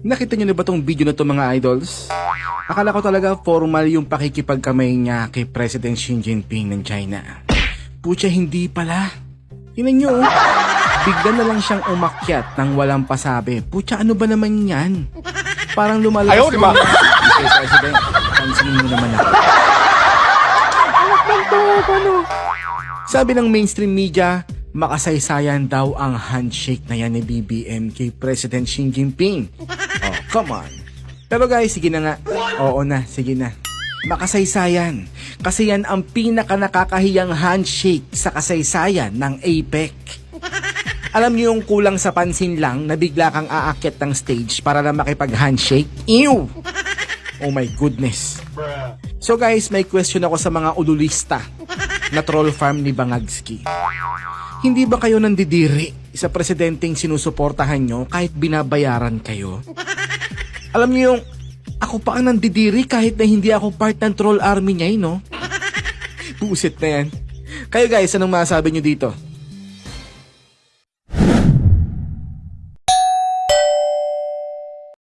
Nakita niyo na ba tong video na to mga idols? Akala ko talaga formal yung pakikipagkamay niya kay President Xi Jinping ng China. Pucha, hindi pala. Tingnan niyo, oh. Bigla na lang siyang umakyat nang walang pasabi. Pucha, ano ba naman yan? Parang lumalakas Ayaw, di ba? Okay, President, pansinin mo naman ako. Sabi ng mainstream media, makasaysayan daw ang handshake na yan ni BBM kay President Xi Jinping. Oh, come on. Pero guys, sige na nga. Oo na, sige na. Makasaysayan. Kasi yan ang pinaka nakakahiyang handshake sa kasaysayan ng APEC. Alam niyo yung kulang sa pansin lang na bigla kang aakyat ng stage para na makipag-handshake? Ew! Oh my goodness. So guys, may question ako sa mga ululista na troll farm ni Bangagski. Hindi ba kayo nandidiri sa presidenteng sinusuportahan nyo kahit binabayaran kayo? Alam niyo yung ako pa ang nandidiri kahit na hindi ako part ng troll army niya, no? Buset na yan. Kayo guys, anong masasabi nyo dito?